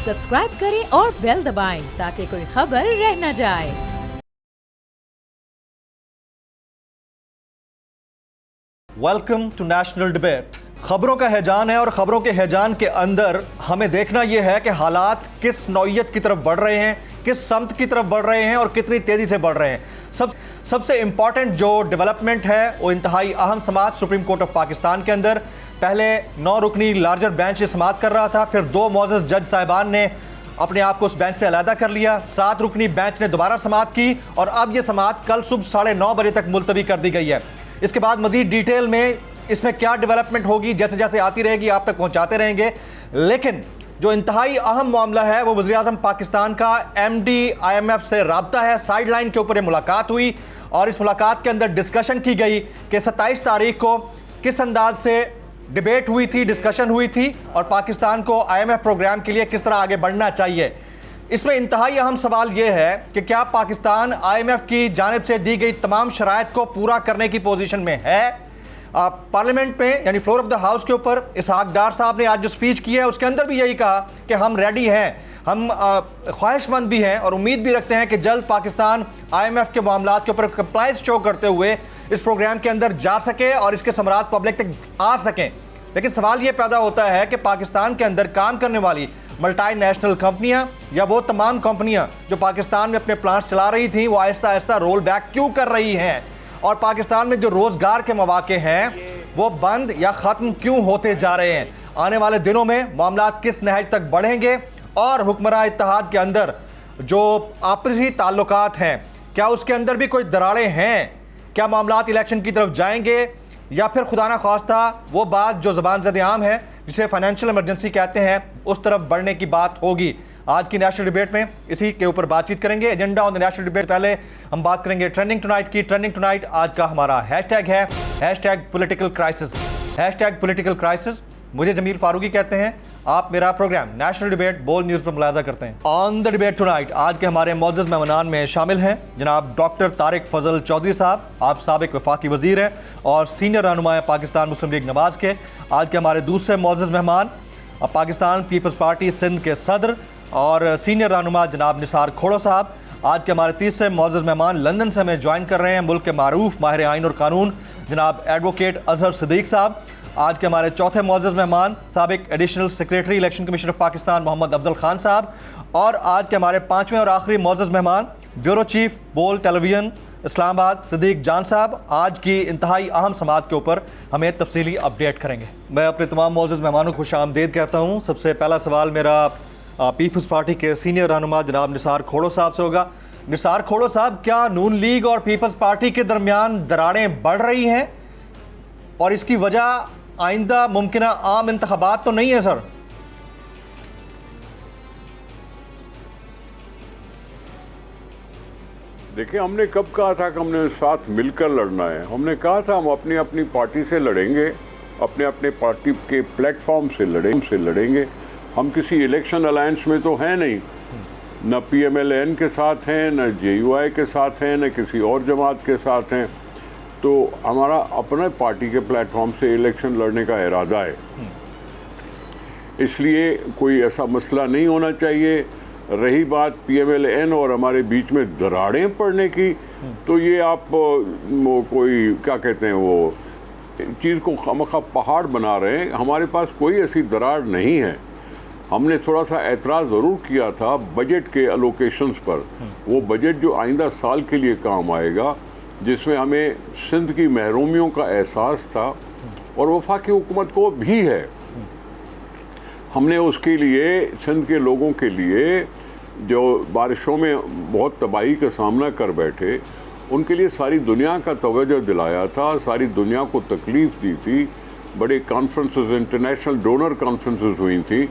Subscribe करें और bell दबाएं ताकि कोई खबर रह न जाए। Welcome to national debate. खबरों का हैजान है और खबरों के हैजान के अंदर हमें देखना यह है कि हालात किस नौइयत की तरफ बढ़ रहे हैं, किस समत की तरफ बढ़ रहे हैं और कितनी तेजी से बढ़ रहे हैं। सबसे इंपॉर्टेंट जो डेवलपमेंट है वो इंतहाई अहम समात सुप्रीम कोर्ट ऑफ पाकिस्तान के अंदर पहले 9 रुकनी लार्जर बेंच ये समात कर रहा था, फिर 2 मोअज़्ज़ज़ जज साहिबान ने अपने आप को उस बेंच से अलहदा कर लिया। 7 रुकनी बेंच ने दोबारा समात की और अब यह समात कल सुबह 9:30 बजे तक मुलतवी कर दी गई है। इसके बाद मजीद डिटेल में इसमें क्या डेवलपमेंट होगी जैसे जैसे आती रहेगी आप तक पहुंचाते रहेंगे। लेकिन जो इंतहाई अहम मामला है वो वज़ीर-ए-आज़म पाकिस्तान का MD IMF से राब्ता है। साइड लाइन के ऊपर ये मुलाकात हुई और इस मुलाकात के अंदर डिस्कशन की गई कि 27 तारीख को किस अंदाज से डिबेट हुई थी, डिस्कशन हुई थी और पाकिस्तान को IMF प्रोग्राम के लिए किस तरह आगे बढ़ना चाहिए। इसमें इंतहाई अहम सवाल यह है कि क्या पाकिस्तान IMF की जानिब से दी गई तमाम शराइत को पूरा करने की पोजीशन में है। पार्लियामेंट में यानी फ्लोर ऑफ द हाउस के ऊपर इसहाक डार साहब ने आज जो स्पीच की है उसके अंदर भी यही कहा कि हम रेडी हैं, हम ख्वाहिशमंद भी हैं और उम्मीद भी रखते हैं कि जल्द पाकिस्तान IMF के मामलात के ऊपर कंप्लायंस शो करते हुए इस प्रोग्राम के अंदर जा सके और इसके समरात पब्लिक तक आ सकें। लेकिन सवाल यह पैदा होता है कि पाकिस्तान के अंदर काम करने वाली मल्टी नेशनल कंपनियां या वो तमाम कंपनियां जो पाकिस्तान में अपने प्लांट्स चला रही थी वो आहिस्ता आहिस्ता रोल बैक क्यों कर रही हैं और पाकिस्तान में जो रोजगार के मौके हैं वो बंद या ख़त्म क्यों होते जा रहे हैं। आने वाले दिनों में मामलात किस नहज तक बढ़ेंगे और हुक्मरान इत्तेहाद के अंदर जो आपसी ताल्लुकात हैं क्या उसके अंदर भी कोई दरारें हैं, क्या मामलात इलेक्शन की तरफ जाएंगे या फिर खुदा ना खास्ता वो बात जो ज़बान ज़द आम है जिसे फाइनेंशियल इमरजेंसी कहते हैं उस तरफ बढ़ने की बात होगी। आज की नेशनल डिबेट में इसी के ऊपर बातचीत करेंगे। Agenda on the national debate पहले हम बात करेंगे ट्रेंडिंग टुनाइट की। ट्रेंडिंग टुनाइट आज का हमारा हैशटैग है #पॉलिटिकल क्राइसिस। #पॉलिटिकल क्राइसिस मुझे जमील फारूकी कहते हैं। आप मेरा प्रोग्राम नेशनल डिबेट बोल न्यूज़ पर मुलाजा करते हैं। ऑन द डिबेट टुनाइट आज के हमारे मुअज़्ज़ज़ मेहमानान में शामिल हैं जनाब डॉक्टर तारिक फजल चौधरी साहब, आप साबिक वफाकी वज़ीर हैं और सीनियर रहनुमा पाकिस्तान मुस्लिम लीग नवाज़ के। आज के हमारे दूसरे मुअज़्ज़ज़ मेहमान पाकिस्तान पीपल्स पार्टी सिंध के सदर और सीनियर रहनुमा जनाब निसार खोड़ो साहब। आज के हमारे तीसरे मुअज़्ज़ज़ मेहमान लंदन से हमें ज्वाइन कर रहे हैं मुल्क के मारूफ माहिर आइन और कानून जनाब एडवोकेट अजहर सिद्दीक साहब। आज के हमारे चौथे मुअज़्ज़ज़ मेहमान साबिक additional secretary election commission of Pakistan Mohammad Afzal Khan साहब। और आज के हमारे 5वें और आखिरी मुअज़्ज़ज़ मेहमान ब्यूरो चीफ बोल टेलीविज़न इस्लामाबाद सिद्दीक जान साहब आज की इंतहाई अहम समात के ऊपर हमें तफसीली अपडेट करेंगे। मैं अपने तमाम मुअज़्ज़ज़ मेहमानों को खुशामदीद कहता हूँ। सबसे पहला सवाल मेरा पीपल्स पार्टी के सीनियर रहनुमा जनाब निसार खोड़ो साहब से होगा। निसार खोड़ो साहब, क्या नून लीग और पीपल्स पार्टी के दरमियान दरारें बढ़ रही हैं और इसकी वजह आइंदा मुमकिन आम इंतखाबात तो नहीं है सर? देखिए, हमने कब कहा था कि हमने साथ मिलकर लड़ना है। हमने कहा था हम अपनी अपनी पार्टी से लड़ेंगे, अपने अपने पार्टी के प्लेटफॉर्म से लड़ेंगे। हम किसी इलेक्शन अलायंस में तो हैं नहीं, न PMLN के साथ हैं, न JUI के साथ हैं, न किसी और जमात के साथ हैं। तो हमारा अपने पार्टी के प्लेटफॉर्म से इलेक्शन लड़ने का इरादा है, इसलिए कोई ऐसा मसला नहीं होना चाहिए। रही बात PMLN और हमारे बीच में दरारें पड़ने की, तो ये आप कोई क्या कहते हैं वो चीज़ को खामखा पहाड़ बना रहे हैं। हमारे पास कोई ऐसी दरार नहीं है। हमने थोड़ा सा एतराज़ ज़रूर किया था बजट के अलोकेशंस पर, वो बजट जो आइंदा साल के लिए काम आएगा जिसमें हमें सिंध की महरूमियों का एहसास था और वफाकी हुकूमत को भी है। हमने उसके लिए सिंध के लोगों के लिए जो बारिशों में बहुत तबाही का सामना कर बैठे उनके लिए सारी दुनिया का तवज्जो दिलाया था, सारी दुनिया को तकलीफ़ दी थी। बड़े कॉन्फ्रेंसेस, इंटरनेशनल डोनर कॉन्फ्रेंसेस हुई थी।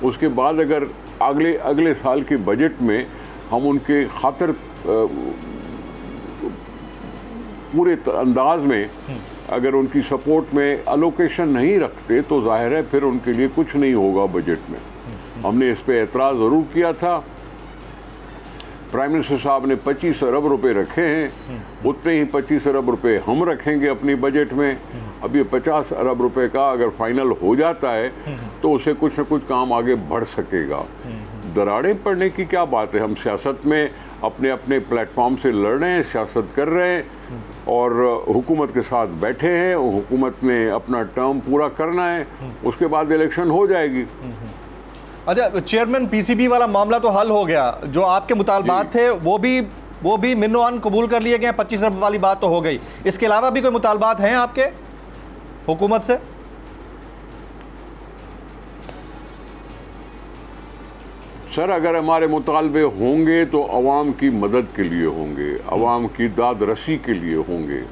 उसके बाद अगर अगले साल के बजट में हम उनके खातिर पूरे अंदाज में अगर उनकी सपोर्ट में अलोकेशन नहीं रखते तो जाहिर है फिर उनके लिए कुछ नहीं होगा बजट में। हमने इस पे एतराज़ ज़रूर किया था। प्राइम मिनिस्टर साहब ने 25 अरब रुपए रखे हैं, उतने ही 25 अरब रुपए हम रखेंगे अपनी बजट में। अब ये 50 अरब रुपए का अगर फाइनल हो जाता है तो उससे कुछ न कुछ काम आगे बढ़ सकेगा। दरारें पड़ने की क्या बात है, हम सियासत में अपने अपने प्लेटफॉर्म से लड़ रहे हैं, सियासत कर रहे हैं और हुकूमत के साथ बैठे हैं। हुकूमत ने अपना टर्म पूरा करना है, उसके बाद इलेक्शन हो जाएगी। अच्छा चेयरमैन, पीसीबी वाला मामला तो हल हो गया, जो आपके मुतालबात थे वो भी मिन्नोआन कबूल कर लिए गए, 25 अरब वाली बात तो हो गई। इसके अलावा भी कोई मुतालबात हैं आपके हुकूमत से? सर अगर हमारे मुतालबे होंगे तो अवाम की मदद के लिए होंगे, अवाम की दाद रसी के लिए होंगे,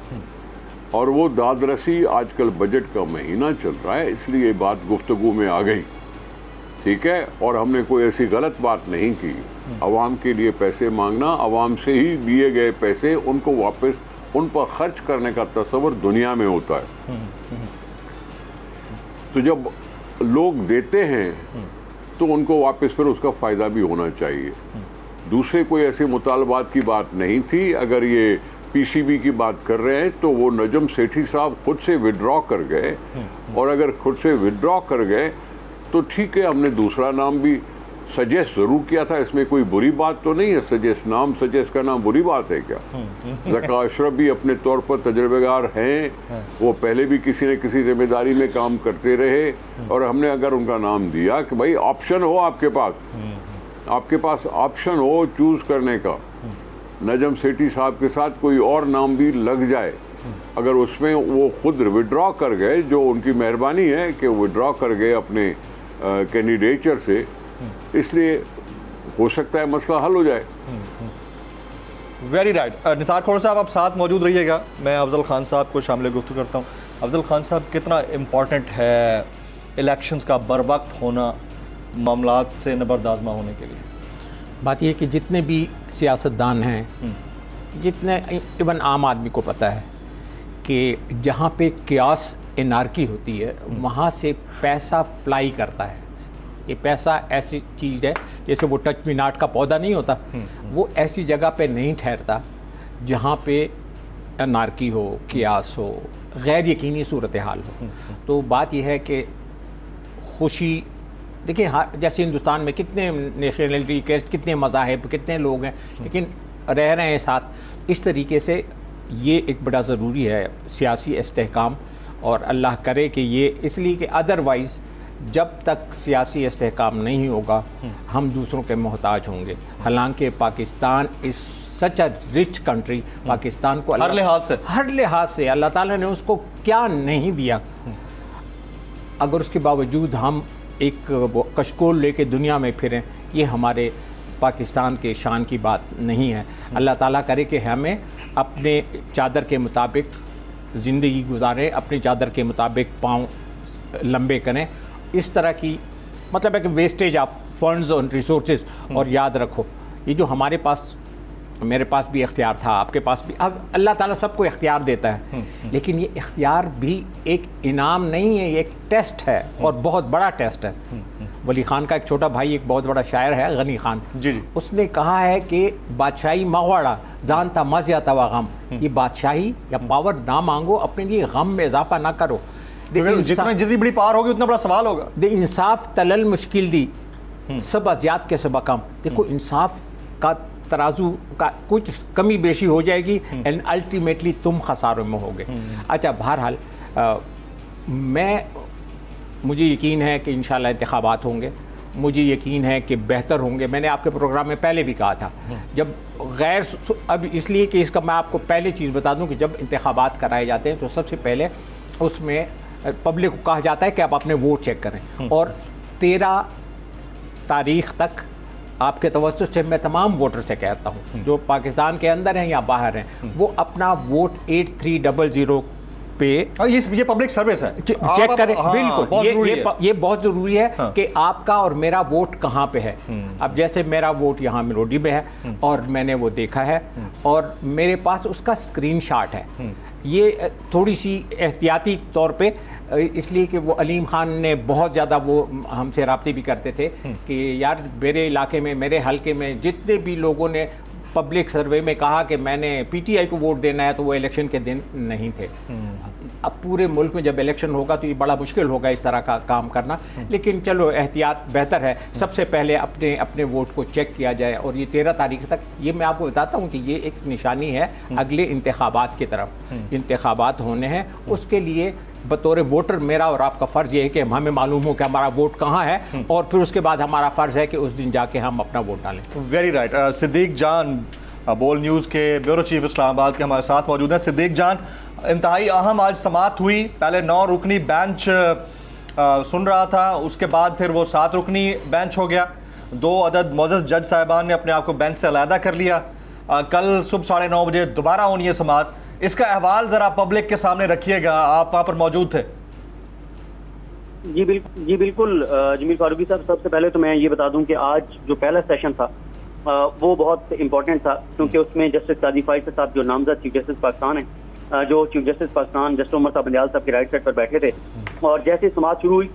और वो दाद रसी आजकल बजट का महीना चल रहा है इसलिए बात गुफ्तगू में आ गई, ठीक है। और हमने कोई ऐसी गलत बात नहीं की। अवाम के लिए पैसे मांगना, अवाम से ही दिए गए पैसे उनको वापस उन पर खर्च करने का तस्वर दुनिया में होता है। तो जब लोग देते हैं तो उनको वापस फिर उसका फ़ायदा भी होना चाहिए। दूसरे कोई ऐसे मुतालबात की बात नहीं थी। अगर ये पीसीबी की बात कर रहे हैं तो वो नजम सेठी साहब खुद से विड्रॉ कर गए, और अगर खुद से विड्रॉ कर गए तो ठीक है, हमने दूसरा नाम भी सजेस्ट ज़रूर किया था, इसमें कोई बुरी बात तो नहीं है। सजेस्ट करना बुरी बात है क्या? ज़का अशरफ भी अपने तौर पर तजर्बेकार हैं, वो पहले भी किसी न किसी जिम्मेदारी में काम करते रहे, और हमने अगर उनका नाम दिया कि भाई ऑप्शन हो आपके पास ऑप्शन हो चूज़ करने का, नजम सेठी साहब के साथ कोई और नाम भी लग जाए, अगर उसमें वो खुद विड्रॉ कर गए, जो उनकी मेहरबानी है कि विड्रॉ कर गए अपने कैंडिडेचर से, इसलिए हो सकता है मसला हल हो जाए। Very right. निसार खोर साहब आप साथ मौजूद रहिएगा, मैं अफजल खान साहब को शामिल गुफ्तगू करता हूँ। अफजल खान साहब, कितना इम्पॉर्टेंट है इलेक्शंस का बर वक्त होना मामलात से नबरदाजमा होने के लिए? बात यह कि जितने भी सियासतदान हैं, जितने इवन आम आदमी को पता है कि जहाँ पे क्यास एनार्की होती है वहाँ से पैसा फ्लाई करता है। ये पैसा ऐसी चीज़ है जैसे वो टच मी नॉट का पौधा नहीं होता, वो ऐसी जगह पे नहीं ठहरता जहाँ पे एनार्की हो, क्यास हो, गैर यकीनी सूरत हाल हो। तो बात यह है कि खुशी, देखिए जैसे हिंदुस्तान में कितने नेशनलिटी के, कितने मज़ाहिब, कितने लोग हैं, लेकिन रह रहे हैं साथ। इस तरीके से ये एक बड़ा ज़रूरी है सियासी इस्तेहकाम, और अल्लाह करे कि ये, इसलिए कि अदरवाइज़ जब तक सियासी इस्तेहकाम नहीं होगा हम दूसरों के मोहताज होंगे। हालांकि Pakistan is such a rich country, Pakistan को हर लिहाज से अल्लाह ताला ने उसको क्या नहीं दिया, अगर उसके बावजूद हम एक कशकोल लेके दुनिया में फिरें, ये हमारे पाकिस्तान के शान की बात नहीं है। अल्लाह ताला करे कि हमें अपने चादर के मुताबिक ज़िंदगी गुजारें, अपनी चादर के मुताबिक पाँव लंबे करें। इस तरह की मतलब है कि वेस्टेज ऑफ फंड्स और रिसोर्सेज। और याद रखो, ये जो हमारे पास, मेरे पास भी इख्तियार था, आपके पास भी, अब अल्लाह ताला सबको इख्तियार देता है, लेकिन ये इख्तियार भी एक इनाम नहीं है, ये एक टेस्ट है, और बहुत बड़ा टेस्ट है। वली खान का एक छोटा भाई एक बहुत बड़ा शायर है, गनी खान, जी, उसने कहा है कि बादशाही मगवाड़ा जानता मज़ या तवा गम, ये बादशाही या पावर ना मांगो, अपने लिए गम में इजाफा ना करो। जितनी बड़ी पावर होगी उतना बड़ा सवाल होगा। दे इंसाफ तलल मुश्किल दी सब अजियात के सब कम। देखो इंसाफ का तराजू का कुछ कमी बेशी हो जाएगी एंड अल्टीमेटली तुम खसारों में होगे। अच्छा, बहरहाल मुझे यकीन है कि इंशाल्लाह इंतखाबात होंगे, मुझे यकीन है कि बेहतर होंगे। मैंने आपके प्रोग्राम में पहले भी कहा था, जब गैर, अब इसलिए कि इसका मैं आपको पहले चीज़ बता दूं कि जब इंतखाबात कराए जाते हैं तो सबसे पहले उसमें पब्लिक को कहा जाता है कि आप अपने वोट चेक करें, और 13 तारीख तक आपके तवज्जो से मैं तमाम वोटर से कहता हूँ जो पाकिस्तान के अंदर हैं या बाहर हैं, वो अपना वोट 8300 पे, ये पब्लिक सर्विस है, चेक करें। बिल्कुल, ये बहुत ज़रूरी है कि आपका और मेरा वोट कहाँ पे है। अब जैसे मेरा वोट यहाँ मिलोडी में है और मैंने वो देखा है और मेरे पास उसका स्क्रीनशॉट है। ये थोड़ी सी एहतियाती तौर पे, इसलिए कि वो अलीम खान ने बहुत ज़्यादा वो हमसे राब्ते भी करते थे कि यार मेरे इलाके में, मेरे हलके में जितने भी लोगों ने पब्लिक सर्वे में कहा कि मैंने पीटीआई को वोट देना है, तो वो इलेक्शन के दिन नहीं थे। अब पूरे मुल्क में जब इलेक्शन होगा तो ये बड़ा मुश्किल होगा इस तरह का काम करना, लेकिन चलो एहतियात बेहतर है। सबसे पहले अपने अपने वोट को चेक किया जाए, और ये 13 तारीख तक, ये मैं आपको बताता हूँ कि ये एक निशानी है अगले इंतखाबात की तरफ। इंतखाबात होने हैं, उसके लिए बतौर वोटर मेरा और आपका फ़र्ज़ ये है कि हमें मालूम हो कि हमारा वोट कहाँ है, और फिर उसके बाद हमारा फ़र्ज़ है कि उस दिन जाके हम अपना वोट डालें। Very right. सिद्दीक जान, बोल न्यूज़ के ब्यूरो चीफ इस्लामाबाद के हमारे साथ मौजूद हैं। सिद्दीक जान, इंतहाई अहम आज समाअत हुई। पहले 9 रुकनी बेंच सुन रहा था, उसके बाद फिर वो 7 रुकनी बेंच हो गया। 2 अदद मोअज़्ज़ज़ जज साहिबान ने अपने आप को बेंच से अलहदा कर लिया। कल सुबह 9:30 बजे दोबारा होनी है समाअत। इसका अहवाल ज़रा पब्लिक के सामने रखिएगा, आप वहाँ पर मौजूद थे। जी बिल्कुल जमील फारूकी साहब, सबसे पहले तो मैं ये बता दूं कि आज जो पहला सेशन था वो बहुत इंपॉर्टेंट था, क्योंकि उसमें जस्टिस काजी फाइज़ साहब जो नामजद चीफ जस्टिस पाकिस्तान है, जो chief justice Pakistan justice Umar साहब बंदियाल साहब के राइट साइड पर बैठे थे, और जैसे समाअत शुरू हुई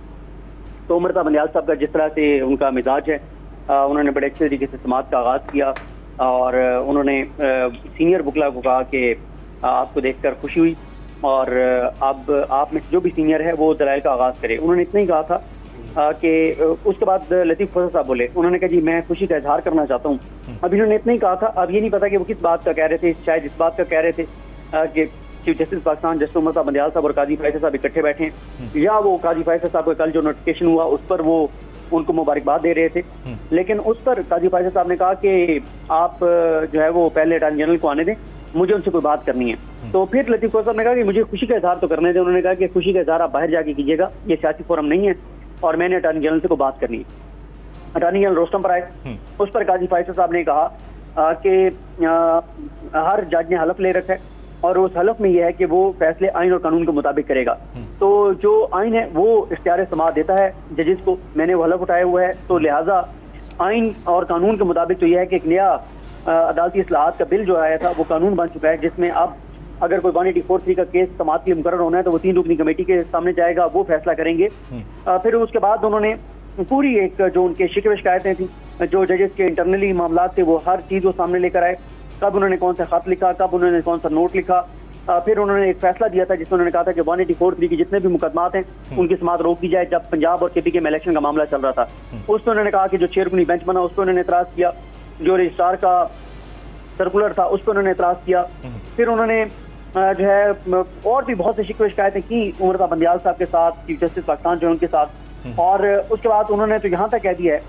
तो उमर साहब बंदियाल साहब का जिस तरह से उनका मिजाज है, उन्होंने बड़े अच्छे तरीके से समाअत का आगाज़ किया, और उन्होंने सीनियर वकला को कहा कि आपको देखकर खुशी हुई, और अब आप में जो भी सीनियर है वो दलाइल का आगाज़ करे। उन्होंने इतना ही कहा था कि उसके बाद लतीफ़ खोसा साहब बोले, उन्होंने कहा जी मैं खुशी का इजहार करना चाहता हूँ। अब इन्होंने इतना ही कहा था, अब ये नहीं पता कि वो किस बात का कह रहे थे। शायद इस बात का कह रहे थे कि chief justice Pakistan justice Umar साहब बंदियाल साहब और काजी फाइज़ साहब इकट्ठे बैठे हैं, या वो काजी फाइज़ साहब का कल जो नोटिफिकेशन हुआ उस पर वो उनको मुबारकबाद दे रहे थे। लेकिन उस पर काजी फाइज़ साहब ने कहा कि आप जो है वो पहले अटॉर्नी जनरल को आने दें, मुझे उनसे कोई बात करनी है। तो फिर लतीफ़ खोसा साहब ने कहा कि मुझे खुशी का इजहार तो करने दें। उन्होंने कहा कि खुशी का इजहार आप बाहर जाके कीजिएगा, ये सियासी फोरम नहीं है, और मैंने अटॉर्नी जनरल से कोई बात करनी है। अटॉर्नी जनरल रोस्टम पर आए, उस पर काजी फाइज़ साहब ने कहा कि हर जज ने हलफ ले रखा है, और उस हलफ में यह है कि वो फैसले आइन और कानून के मुताबिक करेगा। तो जो आइन है वो इख्तियार समाअत देता है जजेस को, मैंने वो हलफ उठाया हुआ है, तो लिहाजा आइन और कानून के मुताबिक तो यह है कि एक नया अदालती इस्लाहात का बिल जो आया था वो कानून बन चुका है, जिसमें अब अगर कोई 184(3) का केस समाअत के लिए मुकर्रर होना है तो वो 3 रुकनी कमेटी के सामने जाएगा, वो फैसला करेंगे। फिर उसके बाद उन्होंने पूरी एक जो उनके शिकवे शिकायतें थी, जो जजेस के इंटरनली मामला थे, वो हर चीज़ वो सामने लेकर आए। कब उन्होंने कौन सा खत लिखा, कब उन्होंने कौन सा नोट लिखा। फिर उन्होंने एक फैसला दिया था जिसमें उन्होंने कहा था कि 184(3) की जितने भी मुकदमात हैं उनकी समाअत रोक दी जाए। जब पंजाब और केपी के में इलेक्शन का मामला चल रहा था, उसमें उन्होंने कहा कि जो 6 रुकनी बेंच बना उस पर उन्होंने एतराज़ किया, जो रजिस्ट्रार का सर्कुलर था उस पर उन्होंने एतराज़ किया। फिर उन्होंने जो है और भी बहुत सी शिकवे शिकायतें की उमर साहब बंदियाल साहब के साथ, चीफ जस्टिस पाकिस्तान जो उनके साथ। और उसके बाद उन्होंने तो यहाँ तक कह दिया है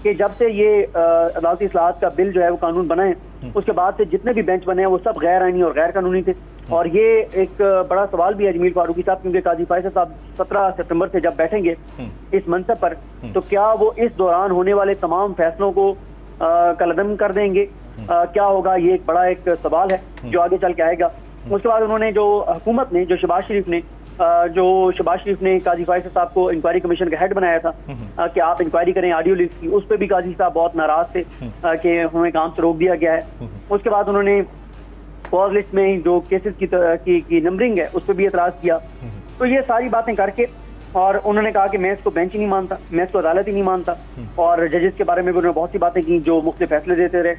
कि जब से ये अदालती इस्लाहात का बिल जो है वो कानून बना है, उसके बाद से जितने भी बेंच बने हैं वो सब गैर आईनी और गैर कानूनी थे। और ये एक बड़ा सवाल भी है जमील फारूकी साहब, क्योंकि काजी फाइज़ साहब 17 सितंबर से जब बैठेंगे इस मनसब पर, तो क्या वो इस दौरान होने वाले तमाम फैसलों को कलअदम कर देंगे? क्या होगा? ये एक बड़ा एक सवाल है जो आगे चल के आएगा। उसके बाद उन्होंने जो हुकूमत ने, जो शहबाज शरीफ ने काजी फाइज़ साहब को इंक्वायरी कमीशन का हेड बनाया था कि आप इंक्वायरी करें ऑडियो लीक की, उस पर भी काजी साहब बहुत नाराज थे कि हमें काम से रोक दिया गया है। उसके बाद उन्होंने पॉज लिस्ट में जो केसेस की नंबरिंग है उस पर भी एतराज़ किया। तो ये सारी बातें करके और उन्होंने कहा कि मैं इसको बेंच ही नहीं मानता, मैं इसको अदालत ही नहीं मानता, और जजेस के बारे में भी उन्होंने बहुत सी बातें की जो मुख्तलिफ फैसले देते रहे।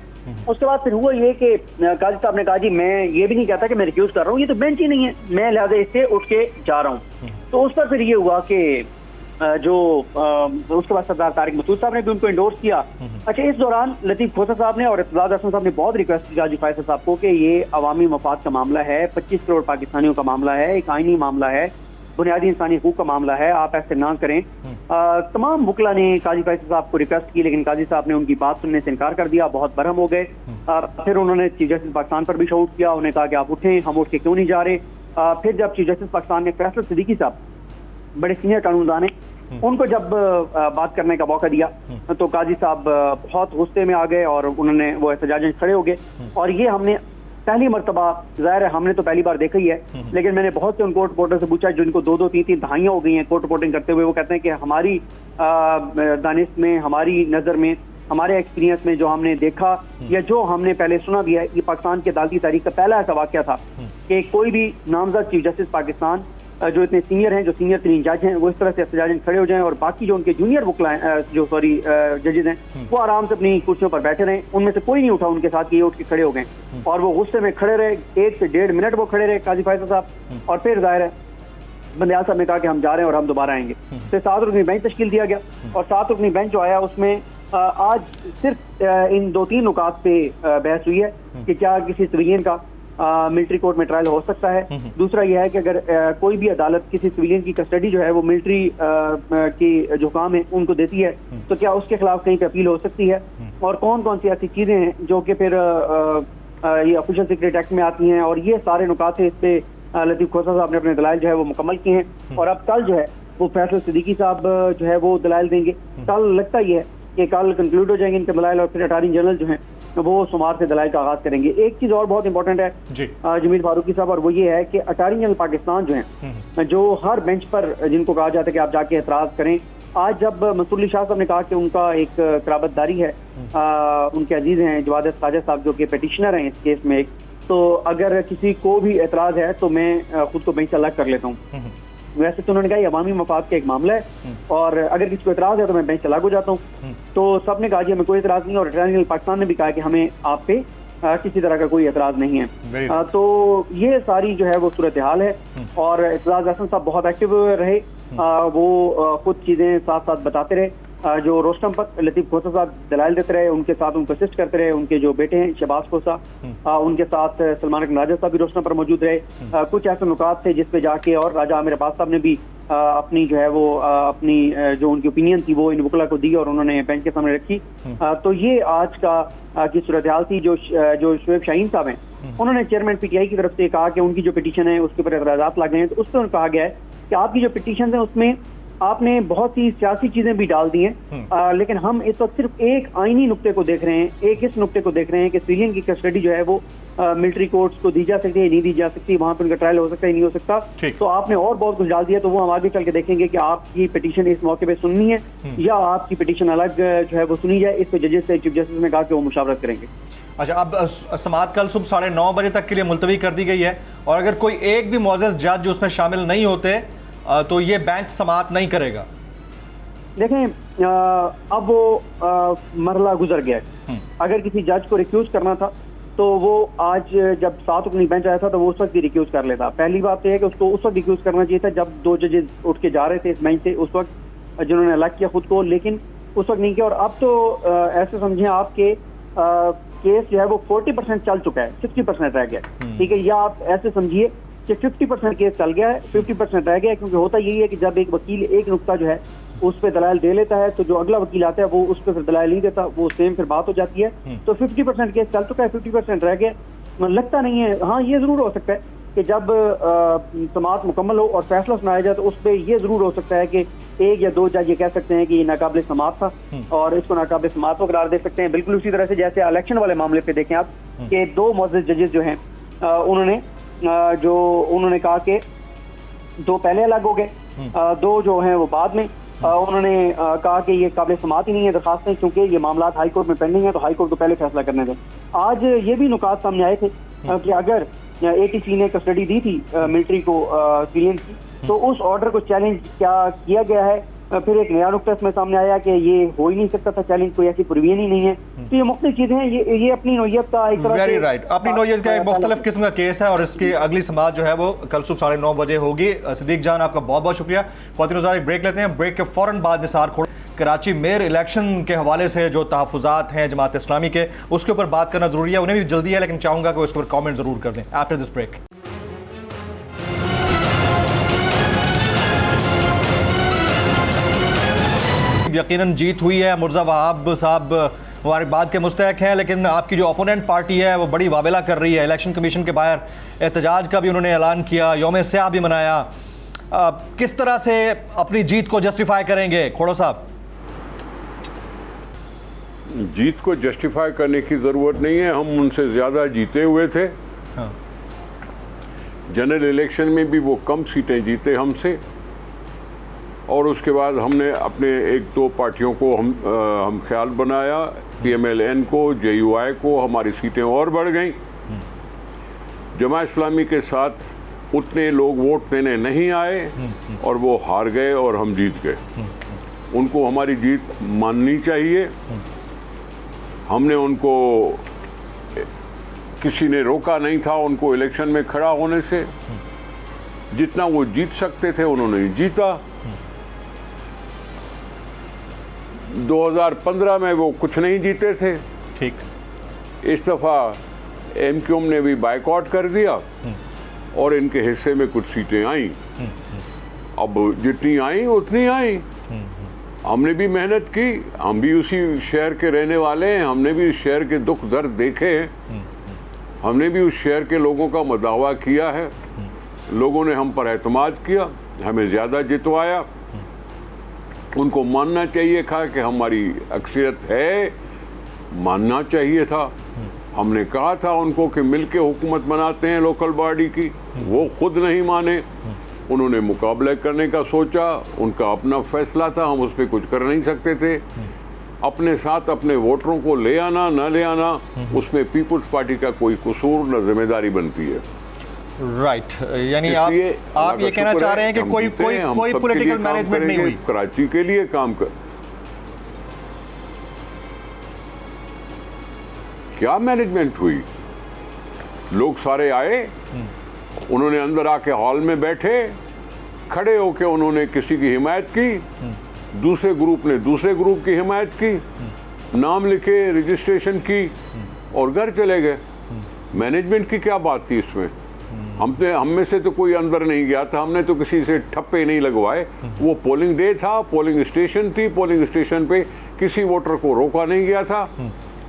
उसके बाद फिर हुआ ये कि काजी साहब ने कहा जी मैं ये भी नहीं कहता कि मैं रिक्यूज कर रहा हूँ, ये तो बेंच ही नहीं है, मैं लिहाजा इससे उठ के जा रहा हूँ। तो उस पर फिर ये हुआ कि उसके बाद सरदार तारिक मसूद साहब ने भी उनको इंडोर्स किया। अच्छा, इस दौरान लतीफ़ खोसा साहब ने और इत्तलात हसन साहब ने बहुत रिक्वेस्ट की काजी फाइज़ साहब को कि ये अवामी मफाद का मामला है, 25 करोड़ पाकिस्तानियों का मामला है, एक आईनी मामला है, बुनियादी इंसानी हकूक का मामला है, आप ऐसे ना करें। तमाम वकला ने काजी फाइज़ साहब को रिक्वेस्ट की, लेकिन काजी साहब ने उनकी बात सुनने से इनकार कर दिया, बहुत बरहम हो गए। फिर उन्होंने चीफ जस्टिस पाकिस्तान पर भी शाउट किया, उन्होंने कहा कि आप उठें, हम उठ के क्यों नहीं जा रहे। फिर जब चीफ जस्टिस पाकिस्तान ने फैसल सिद्दीकी साहब बड़े सीनियर कानूनदान हैं, उनको जब बात करने का मौका दिया तो काजी साहब बहुत गुस्से में आ गए और उन्होंने वो एहतजाजन खड़े हो गए। और ये हमने पहली मरतबा, जाहिर है हमने तो पहली बार देखा ही है, लेकिन मैंने बहुत से उन कोर्ट रिपोर्टर से पूछा जिनको 2-2, 3-3 दहाइयाँ हो गई हैं कोर्ट रिपोर्टिंग करते हुए। वो कहते हैं कि हमारी दानिश में, हमारी नज़र में, हमारे एक्सपीरियंस में जो हमने देखा या जो हमने पहले सुना भी है, ये पाकिस्तान की अदालती तारीख का पहला ऐसा वाक़या था कि कोई भी नामजद चीफ जस्टिस पाकिस्तान जो इतने सीनियर हैं, जो सीनियर 3 जज हैं, वो इस तरह से एहतजाजन खड़े हो जाएं और बाकी जो उनके जूनियर जजेज हैं वो आराम से अपनी कुर्सियों पर बैठे रहें। उनमें से कोई नहीं उठा उनके साथ कि ये उठ के खड़े हो गए और वो गुस्से में खड़े रहे। 1 से 1.5 मिनट वो खड़े रहे काजी फैसल साहब, और फिर जाहिर है बंदयाल साहब ने कहा कि हम जा रहे हैं और हम दोबारा आएंगे। फिर 7 रुकनी बेंच तश्कील दिया गया और 7 रुकनी बेंच जो आया उसमें आज सिर्फ इन 2-3 नुकात पे बहस हुई है कि क्या किसी सिविलियन का मिलिट्री कोर्ट में ट्रायल हो सकता है। दूसरा यह है कि अगर कोई भी अदालत किसी सिविलियन की कस्टडी जो है वो मिलिट्री की जो काम है उनको देती है तो क्या उसके खिलाफ कहीं पे अपील हो सकती है, और कौन कौन सी ऐसी चीजें हैं जो कि फिर ये ऑफिशियल सीक्रेट एक्ट में आती हैं। और ये सारे नुकात इस पे लतीफ खोसा साहब ने अपने दलाइल जो है वो मुकम्मल किए हैं और अब कल जो है वो फैसल सिद्दीकी साहब जो है वो दलाइल देंगे। कल लगता ही है कि कल कंक्लूड हो जाएंगे इनके दलाइल और फिर अटॉर्नी जनरल जो है वो सोमवार से दलाइल का आगाज करेंगे। एक चीज और बहुत इंपॉर्टेंट है जमील फारूकी साहब, और वो ये है कि अटॉर्नी जनरल पाकिस्तान जो है जो हर बेंच पर जिनको कहा जाता है कि आप जाके एतराज करें, आज जब मंसूर अली शाह साहब ने कहा कि उनका एक कराबतदारी है, उनके अजीज हैं जवाद खाजा साहब जो कि पिटिशनर हैं इस केस में, तो अगर किसी को भी एतराज है तो मैं खुद को बेंच से अलग कर लेता हूँ। वैसे तो उन्होंने कहा ये अवामी मफाद का एक मामला है और अगर किसी को एतराज है तो मैं बेंच से अलग हो जाता हूँ। तो सब ने कहा जी हमें कोई एतराज नहीं, और अटॉर्नी जनरल पाकिस्तान ने भी कहा कि हमें आप पे किसी तरह का कोई एतराज नहीं है। तो ये सारी जो है वो सूरत हाल है और एतजाज हसन साहब बहुत एक्टिव रहे, वो खुद चीजें साथ साथ बताते रहे। जो रोस्टम पर लतीफ खोसा साहब दलाइल देते रहे, उनके साथ उनको असिस्ट करते रहे, उनके जो बेटे हैं शहबाज खोसा, उनके साथ सलमान राजा साहब भी रोस्टम पर मौजूद रहे। कुछ ऐसे नुकात थे जिसपे जाके और राजा आमिर अब्बास साहब ने भी अपनी जो है वो अपनी जो उनकी ओपिनियन थी वो इन वकला को दी और उन्होंने बेंच के सामने रखी। तो ये आज का की सूरत हाल थी। जो शुएब शाहीन साहब हैं उन्होंने चेयरमैन पीटीआई की तरफ से कहा कि उनकी जो पिटीशन है उसके ऊपर एतराज़ात लगे हैं, तो उस पर कहा गया है कि आपकी जो पिटीशन है उसमें आपने बहुत सी सियासी चीजें भी डाल दी हैं, लेकिन हम इस वक्त सिर्फ एक आईनी नुक्ते को देख रहे हैं, एक इस नुक्ते को देख रहे हैं कि सिविलियन की कस्टडी जो है वो मिलिट्री कोर्ट्स को दी जा सकती है, नहीं दी जा सकती, वहां पर उनका ट्रायल हो सकता है, नहीं हो सकता। तो आपने और बहुत कुछ डाल दिया, तो वो हम आगे चल के देखेंगे कि आपकी पिटीशन इस मौके पे सुननी है या आपकी पिटीशन अलग जो है वो सुनी जाए। इस पे जजेस से चीफ जस्टिस ने कहा कि वो मुशावरत करेंगे। अच्छा, अब समाअत कल सुबह 9:30 बजे तक के लिए मुलतवी कर दी गई है और अगर कोई एक भी मुअज़्ज़ज़ जज जो उसमें शामिल नहीं होते तो ये बेंच समाअत नहीं करेगा। देखें अब वो मरला गुजर गया है। अगर किसी जज को रिक्यूज करना था तो वो आज जब 7 रुकनी बेंच आया था तो वो उस वक्त भी रिक्यूज कर लेता। पहली बात तो यह है कि उसको उस वक्त रिक्यूज करना चाहिए था जब 2 जजेस उठ के जा रहे थे इस बेंच से, उस वक्त जिन्होंने अलग किया खुद को, लेकिन उस वक्त नहीं किया। और अब तो ऐसे समझें आपके केस जो है वो 40% चल चुका है, 60% रह गया, ठीक है। या आप ऐसे समझिए कि 50% केस चल गया है, 50% रह गया है, क्योंकि होता यही है कि जब एक वकील एक नुक्ता जो है उस पर दलाल दे लेता है तो जो अगला वकील आता है वो उस पर फिर दलाल नहीं देता, वो सेम फिर बात हो जाती है। तो 50% केस चल चुका है, 50% रह गया। लगता नहीं है, हाँ ये जरूर हो सकता है कि जब समाअत मुकम्मल हो और फैसला सुनाया जाए तो उस पर यह जरूर हो सकता है कि 1 या 2 जज ये कह सकते हैं कि ये नाकाबिल समाअत था और इसको नाकाबिल समाअत को करार दे सकते हैं। बिल्कुल उसी तरह से जैसे इलेक्शन वाले मामले पे देखें आप कि 2 मुअज़्ज़ज़ जजेस जो हैं उन्होंने कहा कि 2 पहले अलग हो गए, 2 जो हैं वो बाद में उन्होंने कहा कि ये काबिल समाअत ही नहीं है दरखास्तें, क्योंकि ये मामला हाई कोर्ट में पेंडिंग है तो हाई कोर्ट को पहले फैसला करने दें। आज ये भी नुकात सामने आए थे कि अगर ATC ने कस्टडी दी थी मिलिट्री को सिविलियन की, तो उस ऑर्डर को चैलेंज क्या किया गया है। फिर एक नया नुकता इसमें सामने आया कि ये हो ही नहीं सकता था चैलेंज, कोई ऐसी प्रोविजन ही नहीं है। तो ये मुख्तलिफ चीजें हैं, ये अपनी नौयत का एक तरह से वेरी राइट, अपनी नौयत का एक मुख्तलिफ किस्म का केस है और इसकी अगली समाअत जो है वो कल सुबह 9:30 बजे होगी। सिद्दीक जान आपका बहुत बहुत शुक्रिया। एक ब्रेक लेते हैं, ब्रेक के फौरन बाद निसार खोड़ कराची मेयर इलेक्शन के हवाले से जो तहफ़्फ़ुज़ात हैं जमात इस्लामी के, उसके ऊपर बात करना जरूरी है, उन्हें भी जल्दी है, लेकिन चाहूँगा कि उसके ऊपर कॉमेंट ज़रूर कर दें आफ्टर दिस ब्रेक। यकीनन जीत हुई है, मुर्ज़ा वहाब साहब मुबारकबाद के मुस्तहक हैं, लेकिन आपकी जो ओपोनेंट पार्टी है वो बड़ी वावेला कर रही है। इलेक्शन कमीशन के बाहर एहतजाज का भी उन्होंने ऐलान किया, यौम स्याह भी मनाया। किस तरह से अपनी जीत को जस्टिफाई करेंगे खोड़ो साहब? जीत को जस्टिफाई करने की ज़रूरत नहीं है, हम उनसे ज़्यादा जीते हुए थे। हाँ। जनरल इलेक्शन में भी वो कम सीटें जीते हमसे, और उसके बाद हमने अपने 1-2 पार्टियों को हम ख्याल बनाया, PMLN को, JUI को, हमारी सीटें और बढ़ गईं। जमात इस्लामी के साथ उतने लोग वोट देने नहीं आए और वो हार गए और हम जीत गए। उनको हमारी जीत माननी चाहिए। हमने उनको, किसी ने रोका नहीं था उनको इलेक्शन में खड़ा होने से। जितना वो जीत सकते थे उन्होंने जीता। 2015 में वो कुछ नहीं जीते थे। ठीक। इस दफा एमक्यूएम ने भी बायकॉट कर दिया और इनके हिस्से में कुछ सीटें आई। अब जितनी आई उतनी आई। हमने भी मेहनत की, हम भी उसी शहर के रहने वाले हैं, हमने भी उस शहर के दुख दर्द देखे हैं, हमने भी उस शहर के लोगों का मदावा किया है। लोगों ने हम पर एतमाद किया, हमें ज़्यादा जितवाया। उनको मानना चाहिए था कि हमारी अक्सरियत है, मानना चाहिए था। हमने कहा था उनको कि मिलके हुकूमत बनाते हैं लोकल बॉडी की, वो खुद नहीं माने। उन्होंने मुकाबले करने का सोचा, उनका अपना फैसला था, हम उस पर कुछ कर नहीं सकते थे। अपने साथ अपने वोटरों को ले आना न ले आना, उसमें पीपुल्स पार्टी का कोई कसूर न जिम्मेदारी बनती है। राइट। यानी आप ये कहना चाह रहे हैं कि कोई पॉलिटिकल मैनेजमेंट नहीं हुई? कराची के लिए काम कर, क्या मैनेजमेंट हुई? लोग सारे आए, उन्होंने अंदर आके हॉल में बैठे, खड़े होके उन्होंने किसी की हिमायत की, दूसरे ग्रुप ने दूसरे ग्रुप की हिमायत की, नाम लिखे, रजिस्ट्रेशन की और घर चले गए। मैनेजमेंट की क्या बात थी इसमें? हम में से तो कोई अंदर नहीं गया था, हमने तो किसी से ठप्पे नहीं लगवाए। वो पोलिंग डे था, पोलिंग स्टेशन थी, पोलिंग स्टेशन पे किसी वोटर को रोका नहीं गया था।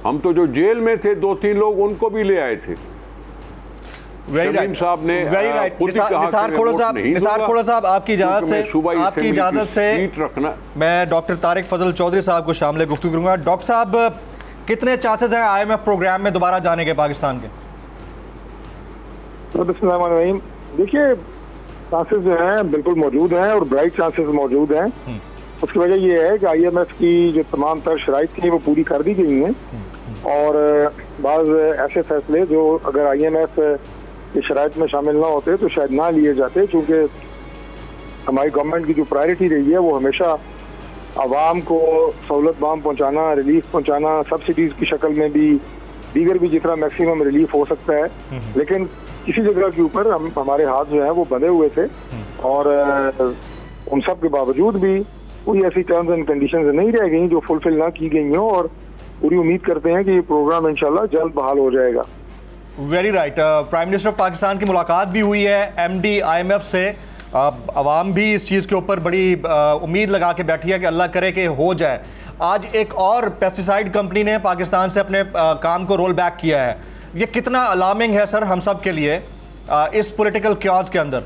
हम तो जो जेल में थे 2-3 लोग, उनको भी ले आए थे। वेरी राइट साहब ने, वेरी राइट। निसार खोड़ा साहब, आपकी इजाजत से रखना, मैं डॉक्टर तारिक फजल चौधरी साहब को शामिल गुफ्तगू करूंगा। डॉक्टर साहब, कितने चांसेस हैं IMF प्रोग्राम में दोबारा जाने के पाकिस्तान के? बिस्मिल्लाहिर्रहमानिर्रहीम। देखिए, चांसेस जो हैं बिल्कुल मौजूद हैं और ब्राइट चांसेस मौजूद हैं। उसकी वजह ये है कि IMF की जो तमाम तर शराइत थी वो पूरी कर दी गई हैं और बाज़ ऐसे फैसले जो अगर IMF की शराइत में शामिल ना होते तो शायद ना लिए जाते, क्योंकि हमारी गवर्नमेंट की जो प्रायोरिटी रही है वो हमेशा आवाम को सहूलत बाम पहुँचाना, रिलीफ पहुँचाना, सब्सिडीज़ की शक्ल में भी, दीगर भी जितना मैक्सिमम रिलीफ हो सकता है। लेकिन किसी जगह के ऊपर हमारे हाथ जो है वो बंधे हुए थे और उन सब के बावजूद भी कोई ऐसी टर्म्स एंड कंडीशंस नहीं रह गई जो फुलफिल ना की गई हों और पूरी उम्मीद करते हैं कि ये प्रोग्राम इंशाल्लाह जल्द बहाल हो जाएगा। Very right. Prime minister of Pakistan की मुलाकात भी हुई है MD IMF से। अवाम भी इस चीज़ के ऊपर बड़ी उम्मीद लगा के बैठी है कि अल्लाह करे कि हो जाए। आज एक और पेस्टिसाइड कंपनी ने पाकिस्तान से अपने काम को रोल बैक किया है। ये कितना अलार्मिंग है सर हम सब के लिए इस पॉलिटिकल क्योस के अंदर?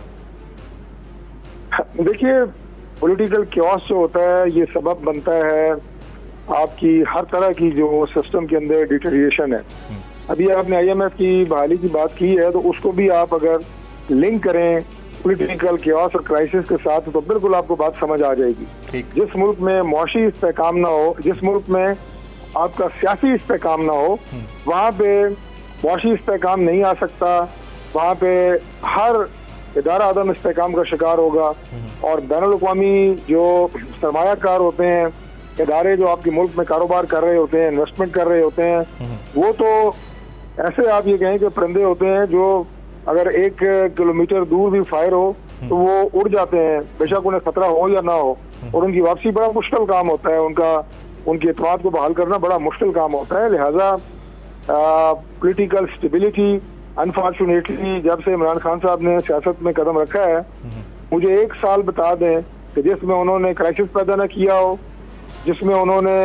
देखिए, पॉलिटिकल क्योस जो होता है ये सबब बनता है आपकी हर तरह की जो सिस्टम के अंदर डिटेरिएशन है। अभी आपने IMF की बहाली की बात की है तो उसको भी आप अगर लिंक करें पॉलिटिकल क्योस और क्राइसिस के साथ तो बिल्कुल आपको बात समझ आ जाएगी। जिस मुल्क में मुआशी इस्तेहकाम ना हो, जिस मुल्क में आपका सियासी इस्तेहकाम ना हो, वहाँ पे मुआशी इस्तेहकाम नहीं आ सकता, वहाँ पे हर इदारा आदम इस्तेहकाम का शिकार होगा और बैनुल-अक़वामी जो सरमायाकार होते हैं, इदारे जो आपके मुल्क में कारोबार कर रहे होते हैं, इन्वेस्टमेंट कर रहे होते हैं, वो तो ऐसे आप ये कहें कि परिंदे होते हैं जो अगर 1 किलोमीटर दूर भी फायर हो तो वो उड़ जाते हैं, बेशक उन्हें खतरा हो या ना हो, और उनकी वापसी बड़ा मुश्किल काम होता है, उनकी एतमाद को बहाल करना बड़ा मुश्किल काम होता है। लिहाजा पॉलिटिकल स्टेबिलिटी अनफॉर्चुनेटली जब से इमरान खान साहब ने सियासत में कदम रखा है, मुझे 1 साल बता दें कि जिसमें उन्होंने क्राइसिस पैदा न किया हो, जिसमें उन्होंने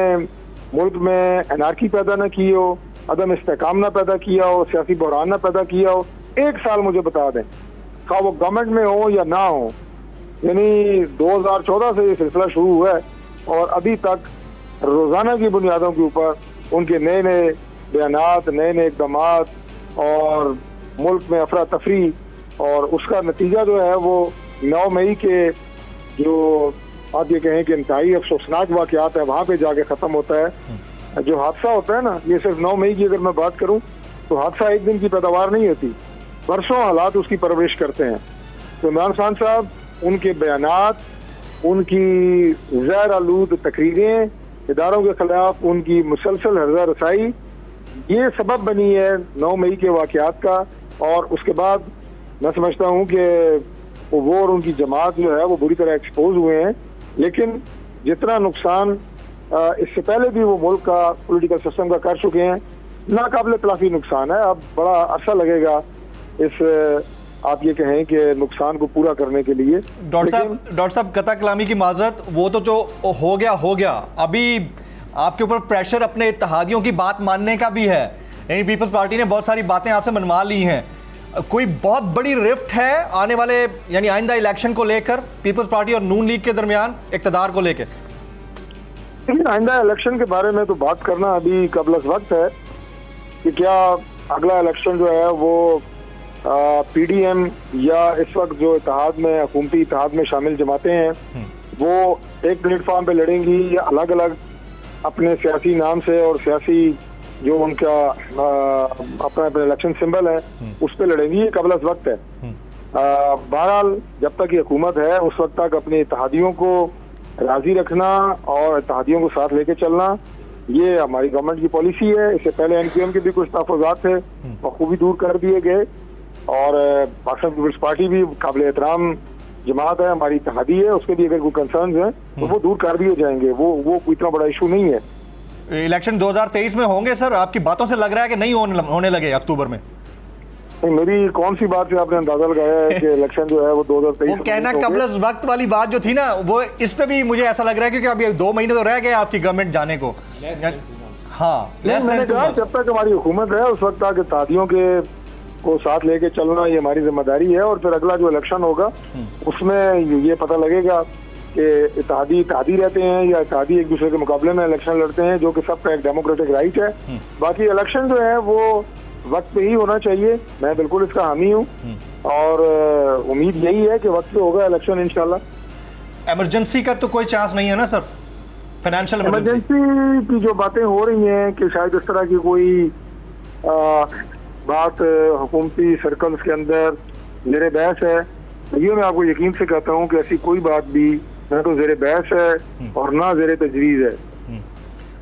मुल्क में एनार्की पैदा न की हो, अदम इस्तेहकाम न पैदा किया हो, सियासी बहरान न पैदा किया हो, 1 साल मुझे बता दें, खा वो गवर्नमेंट में हो या ना हो। यानी 2014 से ये सिलसिला शुरू हुआ है और अभी तक रोज़ाना की बुनियादों के ऊपर उनके नए नए बयानात, नए नए इक़दाम और मुल्क में अफरा तफरी, और उसका नतीजा जो है वो 9 मई के जो आप ये कहें कि इंतहाई अफसोसनाक वाक़यात है वहाँ पे जाके ख़त्म होता है। जो हादसा होता है ना, ये सिर्फ 9 मई की अगर मैं बात करूँ तो हादसा एक दिन की पैदावार नहीं होती, बरसों हालात उसकी परवरिश करते हैं। तो इमरान खान साहब, उनके बयानात, उनकी ज़हर आलूद तकरीरें, इदारों के खिलाफ उनकी मुसलसल हर्जा रसाई, ये सबब बनी है 9 मई के वाक़यात का। और उसके बाद मैं समझता हूँ कि वो और उनकी जमात जो है वो बुरी तरह एक्सपोज हुए हैं। लेकिन जितना नुकसान इससे पहले भी वो मुल्क का पॉलिटिकल सिस्टम का कर चुके हैं, नाकाबिल तलाफी नुकसान है। अब बड़ा अरसा लगेगा इस आप ये कहें कि नुकसान को पूरा करने के लिए। डॉक्टर साहब कता कलामी की माजरत, वो तो जो हो गया, अभी आपके ऊपर प्रेशर अपने इत्तेहादियों की बात मानने का भी है। यानी पीपल्स पार्टी ने बहुत सारी बातें आपसे मनवा ली हैं। कोई बहुत बड़ी रिफ्ट है आने वाले यानी आइंदा इलेक्शन को लेकर पीपल्स पार्टी और नून लीग के दरमियान इक़्तिदार को लेकर? लेकिन आइंदा इलेक्शन के बारे में तो बात करना अभी कबल वक्त है कि क्या अगला इलेक्शन जो है वो PDM या इस वक्त जो इत्तेहाद में, हुकूमती इत्तेहाद में शामिल जमातें हैं, वो एक प्लेटफॉर्म पे लड़ेंगी या अलग अलग अपने सियासी नाम से और सियासी जो उनका अपना इलेक्शन सिंबल है उस पर लड़ेंगी, ये कबल वक्त है। बहरहाल जब तक ये हुकूमत है उस वक्त तक अपने इत्तेहादियों को राजी रखना और इत्तेहादियों को साथ लेके चलना, ये हमारी गवर्नमेंट की पॉलिसी है। इससे पहले NQM के भी कुछ तहफ़्फ़ुज़ात थे, बखूबी दूर कर दिए गए। और पाकिस्तान पीपल्स पार्टी भी काबिल एहतराम जमात है, हमारी इत्तेहादी है, उसके भी अगर कोई कंसर्न्स हैं तो वो दूर कर दिए जाएंगे। वो कोई इतना बड़ा इशू नहीं है। इलेक्शन 2023 में होंगे सर? आपकी बातों से लग रहा है कि नहीं होने लगे अक्टूबर में। मेरी कौन सी बात से आपने अंदाजा लगाया है कि इलेक्शन जो है वो 2023? वो कहना कबल वक्त वाली बात जो थी ना, वो इस पे भी मुझे ऐसा लग रहा है क्योंकि अभी 2 महीने तो रह गए आपकी गवर्नमेंट जाने को। हाँ, मैंने कहा जब तक हमारी हुकूमत है उस वक्त तक इत्तेहादियों को साथ लेके चलना ये हमारी जिम्मेदारी है। और फिर अगला जो इलेक्शन होगा उसमें ये पता लगेगा कि इत्तेहादी रहते हैं या इत्तेहादी एक दूसरे के मुकाबले में इलेक्शन लड़ते हैं, जो कि सबका एक डेमोक्रेटिक राइट है। बाकी इलेक्शन जो है वो वक्त पे ही होना चाहिए, मैं बिल्कुल इसका हामी हूँ और उम्मीद यही है कि वक्त पे होगा इलेक्शन इंशाल्लाह। इमरजेंसी का तो कोई चांस नहीं है ना सर? फाइनेंशियल इमरजेंसी की जो बातें हो रही हैं कि शायद इस तरह की कोई बात हुकूमती सर्कल्स के अंदर ज़ेरे बहस है, ये मैं आपको यकीन से कहता हूँ कि ऐसी कोई बात भी ना तो ज़ेरे बहस है और ना ज़ेरे तजवीज़ है।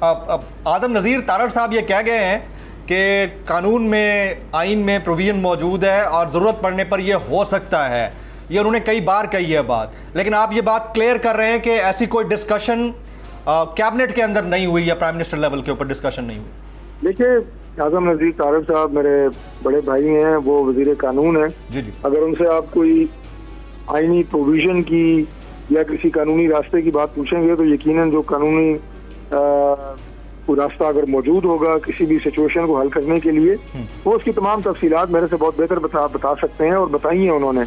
अब आज़म नज़ीर तारड़ साहब ये कह गए हैं कि कानून में, आइन में प्रोविजन मौजूद है और ज़रूरत पड़ने पर यह हो सकता है। ये उन्होंने कई बार कही है बात, लेकिन आप ये बात क्लियर कर रहे हैं कि ऐसी कोई डिस्कशन कैबिनेट के अंदर नहीं हुई या प्राइम मिनिस्टर लेवल के ऊपर डिस्कशन नहीं हुई। देखिए, आज़म नज़ीर तारड़ साहब मेरे बड़े भाई हैं, वो वज़ीर कानून हैं। जी। अगर उनसे आप कोई आइनी प्रोविजन की या किसी कानूनी रास्ते की बात पूछेंगे तो यकीनन जो कानूनी कोई रास्ता अगर मौजूद होगा किसी भी सिचुएशन को हल करने के लिए, वो उसकी तमाम तफसीलात मेरे से बहुत बेहतर बता सकते हैं और बताई हैं उन्होंने।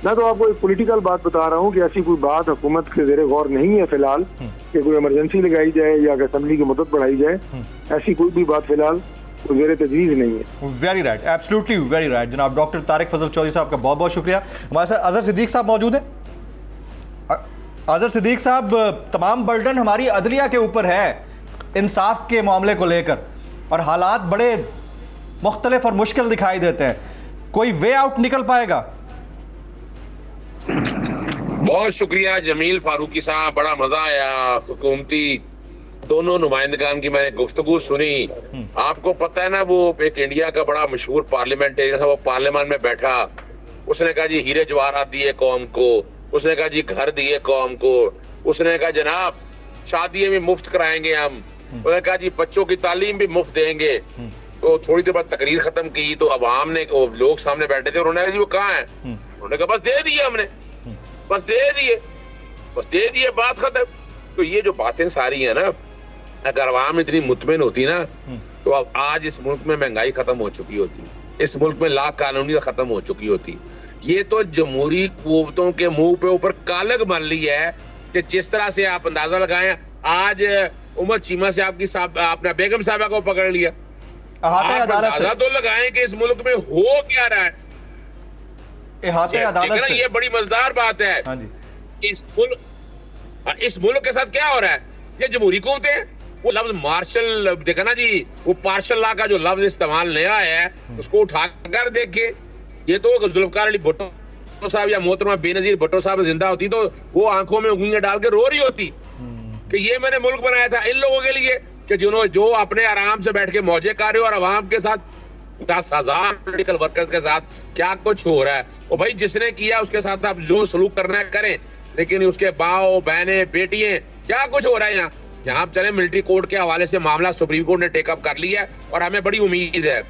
मैं तो आपको एक पॉलिटिकल बात बता रहा हूँ कि ऐसी कोई बात हुकूमत के ज़ेरे गौर नहीं है फिलहाल कि कोई इमरजेंसी लगाई जाए या असेंबली की मुद्दत बढ़ाई जाए। ऐसी कोई भी बात फिलहाल ज़ेरे तजवीज़ नहीं है। Very right, absolutely very right. जनाब डॉक्टर तारिक फजल चौधरी साहब का बहुत बहुत शुक्रिया। हमारे साथ अजहर सिद्दीक साहब मौजूद हैं। अजहर सिद्दीक साहब, तमाम बर्डन हमारी अदलिया के ऊपर है इंसाफ के मामले को लेकर और हालात बड़े मुख्तलिफ और मुश्किल दिखाई देते हैं, कोई वे आउट निकल पाएगा? बहुत शुक्रिया जमील फारूकी साहब, बड़ा मजा आया। हुकूमती दोनों नुमाइंदगान की मैंने गुफ्तगू सुनी। आपको पता है ना, वो एक इंडिया का बड़ा मशहूर पार्लियामेंटेरियन था, वो पार्लियामेंट में बैठा, उसने कहा जी हीरे जवाहरात दिए कौम को, उसने कहा जी घर दिए कौम को, उसने कहा जनाब शादियां भी मुफ्त कराएंगे हम, उन्होंने कहा जी बच्चों की तालीम भी मुफ्त देंगे। तो थोड़ी देर बाद तकरीर खत्म की तो अवाम ने, लोग सामने बैठे थे, उन्होंने कहा जी वो कहाँ है? उन्होंने कहा बस दे दिए हमने, बस दे दिए, बात खत्म। तो ये जो बातें सारी है ना, अगर अवाम इतनी मुतमिन होती ना तो अब आज इस मुल्क में महंगाई खत्म हो चुकी होती, इस मुल्क में लाख कानूनी खत्म हो चुकी होती। ये तो जमहूरी कुव्वतों के मुंह पे ऊपर कालग बन ली है कि जिस तरह से आप अंदाजा लगाएं, आज उमर चीमा से आपने बेगम साहबा को पकड़ लिया। आप अंदाजा तो लगाएं कि इस मुल्क में हो क्या रहा है। ये बड़ी मजेदार बात है। हाँ जी। इस मुल्क के साथ क्या हो रहा है? ये जमहूरी कुव्वतें हैं। वो लफ्ज मार्शल देखा ना जी, वो पार्शल लॉ का जो लफ्ज इस्तेमाल नया है उसको उठाकर देखिए, ये तो जुल्फकार अली भुट्टो भुट्टो साहब या मोहतरमा बेनजीर भुट्टो साहब जिंदा होती तो वो आंखों में उंगलियां डाल के रो रही होती कि ये मैंने मुल्क बनाया था इन लोगों के लिए, कि जिन्होंने जो अपने आराम से बैठ के मौजे कर रहे हो और आवाम के साथ 10,000 पॉलिटिकल वर्कर्स के साथ क्या कुछ हो रहा है। और भाई जिसने किया उसके साथ आप जो सलूक करना है करें, लेकिन उसके बाओ बहने बेटियां क्या कुछ हो रहा है यहाँ आप चले मिलिट्री कोर्ट के हवाले से मामला सुप्रीम कोर्ट ने टेकअप कर लिया है और हमें बड़ी उम्मीद है।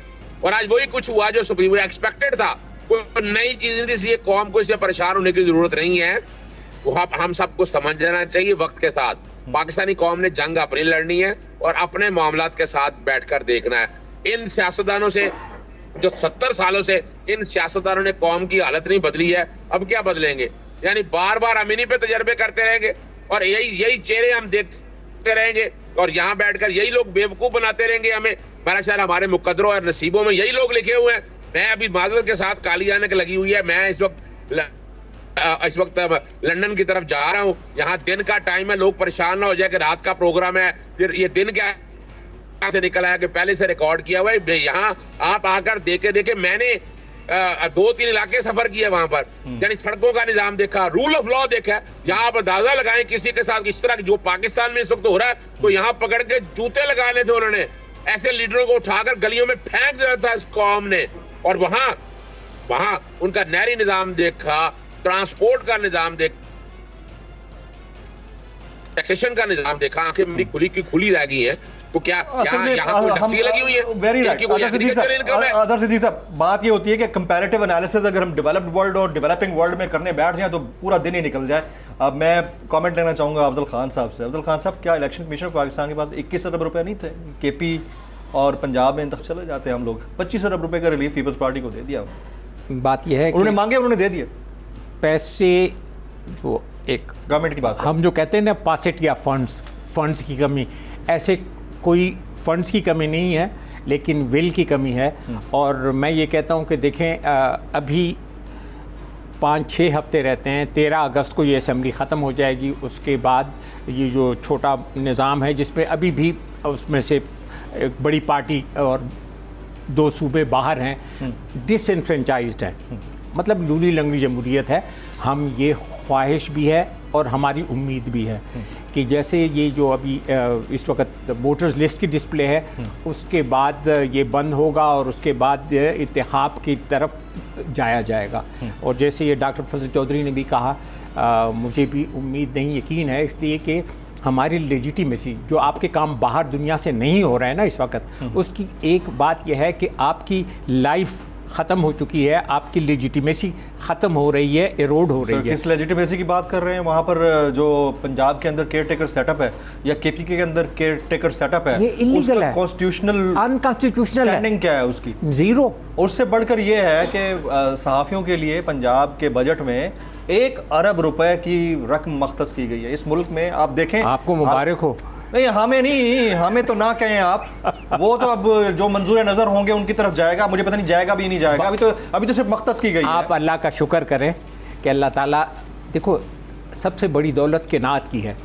और आज वही कुछ हुआ जो सुप्रीम कोर्ट एक्सपेक्टेड था, कोई नई चीज नहीं थी, इसलिए कौम को इससे परेशान होने की जरूरत नहीं है। वो हम सबको समझ जाना चाहिए वक्त के साथ पाकिस्तानी कौम ने जंग अपनी लड़नी है और अपने मामलात के साथ बैठकर देखना है। इन सियासतदानों से जो 70 सालों से इन सियासतदानों ने कौम की हालत नहीं बदली है, अब क्या बदलेंगे? यानी बार बार हम इन्हीं पे तजर्बे करते रहेंगे और यही चेहरे हम देखते रहेंगे और यहाँ बैठकर यही लोग बेवकूफ बनाते रहेंगे हमें। मेरा ख्याल हमारे मुकद्दरों और नसीबों में यही लोग लिखे हुए हैं। मैं अभी माजरत के साथ काली आने के लगी हुई है, मैं इस वक्त लंदन की तरफ जा रहा हूँ। यहाँ दिन का टाइम है, लोग परेशान ना हो जाए कि रात का प्रोग्राम है, फिर ये दिन क्या से निकल आया कि पहले से रिकॉर्ड किया हुआ है। यहाँ आप आकर देखे मैंने 2-3 इलाके सफर किए वहां पर, यानी सड़कों का निजाम देखा, रूल ऑफ लॉ देखा। यहाँ आप अंदाजा लगाएं किसी के साथ इस तरह जो पाकिस्तान में इस वक्त हो रहा है, तो यहाँ पकड़ के जूते लगाने थे उन्होंने, ऐसे लीडरों को उठाकर गलियों में फेंक दिया था इस कौम ने। और वहां उनका नहरी निजाम देखा, ट्रांसपोर्ट का निजाम देखा, टैक्सेशन का निजाम देखा, आंखें मेरी खुली की खुली रह गई है। तो क्या यहाँ कोई इंडस्ट्री लगी हुई है? वेरी राइट अजहर सिद्दीकी साहब, बात ये होती है कि कंपैरेटिव एनालिसिस अगर हम डेवलप्ड वर्ल्ड और डेवलपिंग वर्ल्ड में करने बैठ जाएं तो पूरा दिन ही निकल जाए। अब मैं कमेंट लेना चाहूंगा अफजल खान साहब से। अफजल खान साहब, क्या इलेक्शन कमीशन पाकिस्तान के पास 21 अरब रुपए नहीं थे? केपी और पंजाब में तक चले जाते हम लोग, 25 अरब रुपए का रिलीफ पीपल्स पार्टी को दे दिया। बात यह है उन्होंने मांगे, उन्होंने दे दिए पैसे। जो एक गवर्नमेंट की बात हम जो कहते हैं ना पासेट या फंड्स की कमी, ऐसे कोई फंड्स की कमी नहीं है, लेकिन विल की कमी है। और मैं ये कहता हूँ कि देखें, अभी 5-6 हफ्ते रहते हैं, 13 अगस्त को ये असेंबली ख़त्म हो जाएगी। उसके बाद ये जो छोटा निज़ाम है जिसमें अभी भी उसमें से एक बड़ी पार्टी और 2 सूबे बाहर हैं, डिसइनफ्रेंचाइज्ड हैं, मतलब लूली लंगड़ी जमहूरियत है। हम ये ख्वाहिश भी है और हमारी उम्मीद भी है कि जैसे ये जो अभी इस वक्त वोटर्स लिस्ट की डिस्प्ले है, उसके बाद ये बंद होगा और उसके बाद इत्तेहाब की तरफ जाया जाएगा। और जैसे ये डॉक्टर फजल चौधरी ने भी कहा, मुझे भी उम्मीद नहीं, यकीन है, इसलिए कि हमारी लेजिटिमेसी, जो आपके काम बाहर दुनिया से नहीं हो रहा है ना इस वक्त, उसकी एक बात यह है कि आपकी लाइफ ख़त्म हो चुकी है, आपकी लेजिटिमेसी ख़त्म हो रही है, एरोड हो रही है। किस लेजिटिमेसी की बात कर रहे हैं? वहाँ पर जो पंजाब के अंदर केयर टेकर सेटअप है या केपी के अंदर केयर टेकर सेटअप है, ये इलीगल है, कॉन्स्टिट्यूशनल अनकॉन्स्टिट्यूशनल है। स्टैंडिंग क्या है उसकी? जीरो। उससे बढ़कर ये है कि सहाफ़ियों के लिए पंजाब के बजट में 1 अरब रुपए की रकम मख्तस की गई है। इस मुल्क में आप देखें, आपको मुबारक हो। नहीं, हमें नहीं, हमें तो ना कहें आप, वो तो अब जो मंजूर नज़र होंगे उनकी तरफ जाएगा, मुझे पता नहीं जाएगा भी नहीं जाएगा। अभी तो सिर्फ मख्तस की गई है। आप अल्लाह का शुक्र करें कि अल्लाह ताला, देखो, सबसे बड़ी दौलत किनात की है,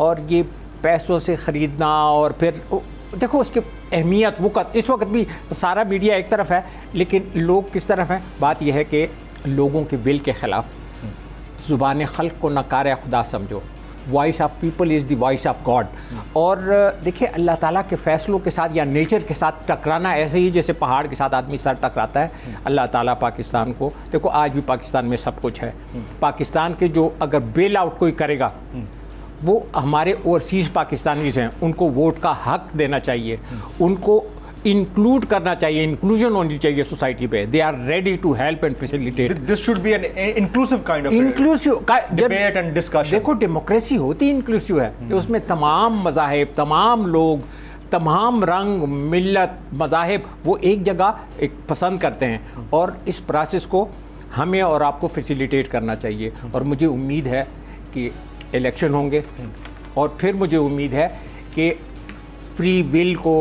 और ये पैसों से ख़रीदना और फिर देखो उसकी अहमियत वो इस वक्त भी सारा मीडिया एक तरफ है, लेकिन लोग किस तरफ हैं? बात यह है कि लोगों के विल के ख़िलाफ़ ज़ुबान खल्क़ को नकार खुदा समझो। Voice of people is the voice of God. और देखिए, अल्लाह ताला के फ़ैसलों के साथ या नेचर के साथ टकराना ऐसे ही जैसे पहाड़ के साथ आदमी सर टकराता है। अल्लाह ताला पाकिस्तान को, देखो आज भी पाकिस्तान में सब कुछ है। पाकिस्तान के जो अगर बेल आउट कोई करेगा, वो हमारे ओवरसीज़ पाकिस्तानीज़ हैं, उनको वोट का हक देना चाहिए, उनको इंक्लूड करना चाहिए, इंक्लूजन होनी चाहिए सोसाइटी पे। They are ready to help and facilitate. This should be an inclusive kind of inclusive debate and discussion. देखो, डेमोक्रेसी होती इंक्लूसिव है कि उसमें तमाम मज़ाहिब, तमाम लोग, तमाम रंग, मिल्लत, मज़ाहिब वो एक जगह एक पसंद करते हैं, और इस प्रोसेस को हमें और आपको फैसिलिटेट करना चाहिए। और मुझे उम्मीद है कि इलेक्शन होंगे, और फिर मुझे उम्मीद है कि फ्री विल को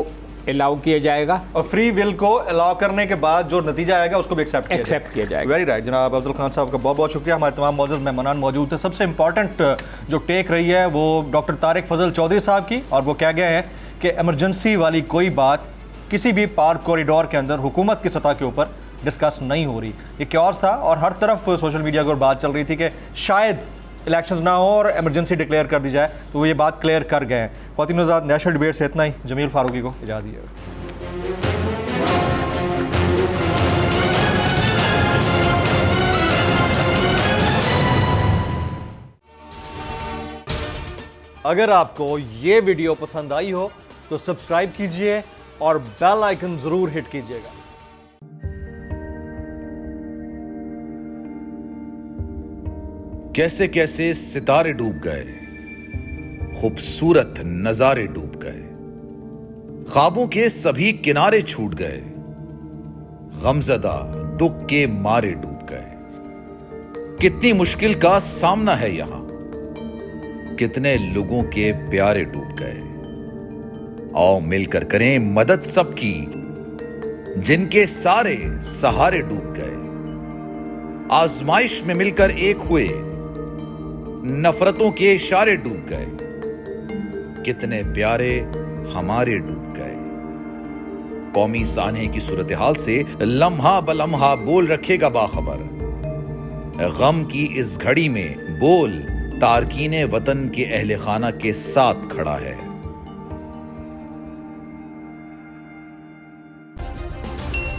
अलाउ किया जाएगा, और फ्री विल को अलाउ करने के बाद जो नतीजा आएगा उसको भी एक्सेप्ट किया जाएगा। वेरी राइट जनाब अफजल खान साहब का बहुत बहुत शुक्रिया। हमारे तमाम मौजूद मेहमान मौजूद थे। सबसे इंपॉर्टेंट जो टेक रही है वो डॉक्टर तारिक फजल चौधरी साहब की, और वो कह गए हैं कि एमरजेंसी वाली कोई बात किसी भी पार्क कॉरिडोर के अंदर हुकूमत की सतह के ऊपर डिस्कस नहीं हो रही। ये क्योस था और हर तरफ सोशल मीडिया की ओर बात चल रही थी कि शायद इलेक्शंस ना हो और इमरजेंसी डिक्लेयर कर दी जाए, तो वो ये बात क्लियर कर गए हैं। ख्वातीन आज़ाद, नेशनल डिबेट से इतना ही। जमील फारूकी को इजाज़त दीजिएगा। अगर आपको ये वीडियो पसंद आई हो तो सब्सक्राइब कीजिए और बेल आइकन जरूर हिट कीजिएगा। कैसे कैसे सितारे डूब गए, खूबसूरत नजारे डूब गए, ख्वाबों के सभी किनारे छूट गए, गमजदा दुख के मारे डूब गए। कितनी मुश्किल का सामना है यहां, कितने लोगों के प्यारे डूब गए। आओ मिलकर करें मदद सबकी, जिनके सारे सहारे डूब गए। आजमाइश में मिलकर एक हुए, नफरतों के इशारे डूब गए। कितने प्यारे हमारे डूब गए। कौमी सानहे की सूरत हाल से लम्हा बलम्हा बोल रखेगा बाखबर। गम की इस घड़ी में बोल तारकीने वतन के अहले खाना के साथ खड़ा है।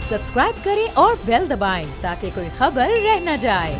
सब्सक्राइब करें और बेल दबाएं ताकि कोई खबर रह न जाए।